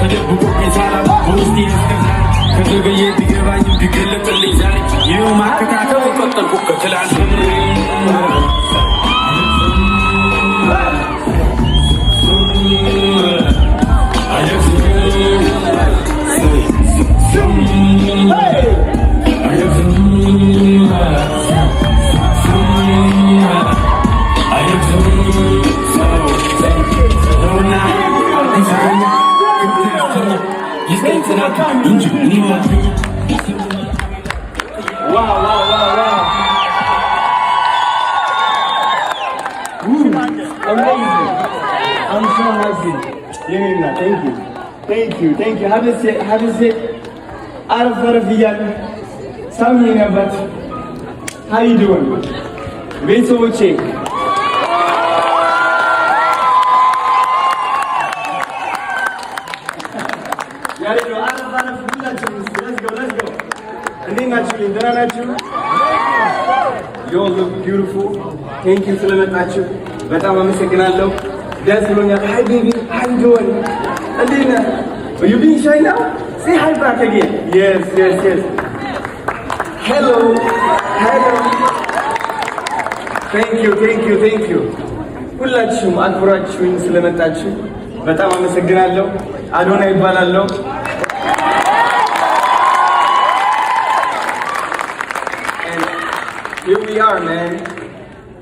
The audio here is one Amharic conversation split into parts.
ተደብቆ ቢሳላ በውስጤ ያስገዛል ከዘገየ ቢገባኝ ቢገለጥልኝ ዛሬ ይኸው ማከታተል ቀጠልኩ ከትላንት Amazing. I'm so happy. Yenina, thank you. Have a sit. Araf Arabiyan. Samina, but how you doing? Wait so much. You all look beautiful. Thank you so much. በጣም አመሰግናለሁ። ደስ ብሎኛል። Hi baby, how you doing? Alina, are you being shy now? Say hi back again. Yes. Hello. Thank you. ሁላችሁም አክብራችሁኝ ስለመጣችሁ በጣም አመሰግናለሁ። አዶና ይባላለሁ። Here we are, man.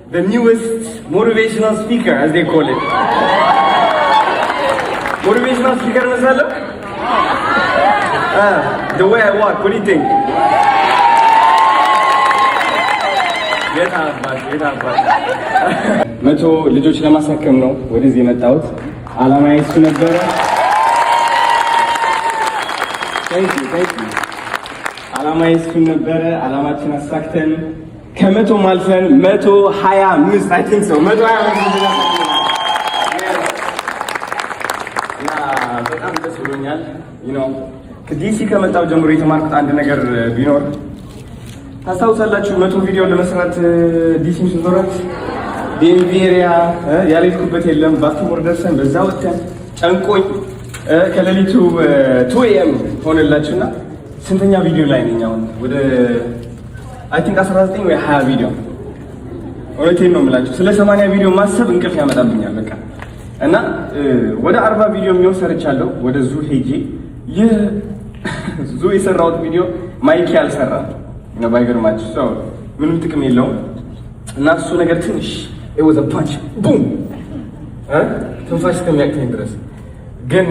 The newest motivational speaker, as they call it. Motivational speaker, Masala? The way I walk, what do you think? Get out, bud. መቶ ልጆች ለማሳከም ነው ወደዚህ የመጣሁት። አላማዬ እሱ ነበረ። Thank you. አላማዬ እሱ ነበረ። አላማችን አሳክተን ከመቶ ማልፈን 125 I think so 125 በጣም ደስ ብሎኛል። ከዲሲ ከመጣሁ ጀምሮ የተማርኩት አንድ ነገር ቢኖር ታስታውሳላችሁ፣ 100 ቪዲዮ ለመስራት ዲሲ ስንዞራት ዲኤምቪ ኤሪያ ያልሄድኩበት የለም። ባቲሞር ደርሰን በዛ ወጥተን ጨንቆኝ ከሌሊቱ 2 AM ሆነላችሁና ስንተኛ ቪዲዮ ላይ ነኝ አሁን? ወደ I think 19 ወይ 20 ቪዲዮ። እውነቴን ነው የምላችሁ፣ ስለ 80 ቪዲዮ ማሰብ እንቅልፍ ያመጣብኛል በቃ። እና ወደ 40 ቪዲዮ የሚሆን ሰርቻለሁ ወደ ዙ ሄጄ። ይህ ዙ የሰራሁት ቪዲዮ ማይክ ያልሰራ ነው ባይገርማችሁ፣ ሰው ምንም ጥቅም የለውም። እና እሱ ነገር ትንሽ it was a punch boom ትንፋሽ እስከሚያቅተኝ ድረስ ግን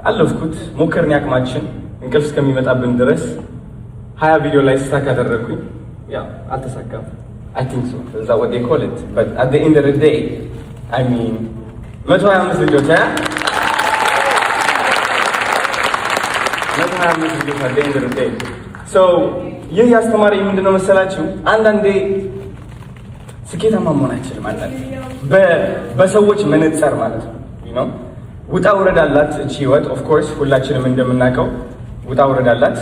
አለፍኩት። ሞከርን ያቅማችን እንቅልፍ እስከሚመጣብን ድረስ 20 ቪዲዮ ላይ ስታክ አደረኩኝ። ያ አልተሳካም። I think so. Is that what they call it? But at the end of the day, I mean 125 ልጆች 125 ልጆች at the end of the day. So ይህ ያስተማረኝ ምንድነው መሰላችሁ? አንዳንዴ ስኬታማ መሆን አይችልም። አንዳንዴ በሰዎች መነጽር ማለት ነው። ውጣ ውረድ አላት እቺ ህይወት። ኦፍ ኮርስ ሁላችንም እንደምናውቀው ውጣ ውረድ አላት።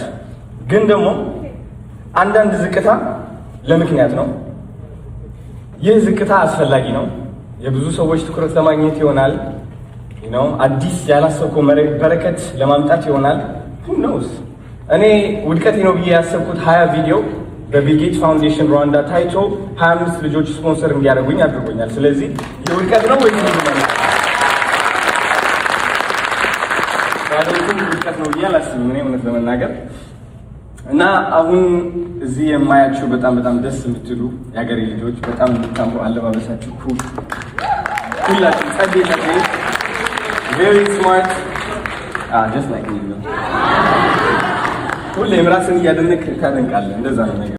ግን ደግሞ አንዳንድ ዝቅታ ለምክንያት ነው። ይህ ዝቅታ አስፈላጊ ነው። የብዙ ሰዎች ትኩረት ለማግኘት ይሆናል። አዲስ ያላሰብከው በረከት ለማምጣት ይሆናል። who knows? እኔ ውድቀቴ ነው ብዬ ያሰብኩት 20 ቪዲዮ በቢል ጌትስ ፋውንዴሽን ሩዋንዳ ታይቶ 25 ልጆች ስፖንሰር እንዲያደርጉኝ አድርጎኛል። ስለዚህ የውድቀት ነው ወይ ነው? ውድቀት ነው ብዬ አላስብም እኔ እውነት ለመናገር። እና አሁን እዚህ የማያችሁ በጣም ደስ የምትሉ የሀገሬ ልጆች፣ በጣም የምታምሩ አለባበሳችሁ ኩል ሁላችሁ ጸዴ very smart just like me ሁሌም ራስን እያደነቅ ታደንቃለህ። እንደዛ ነው ነገር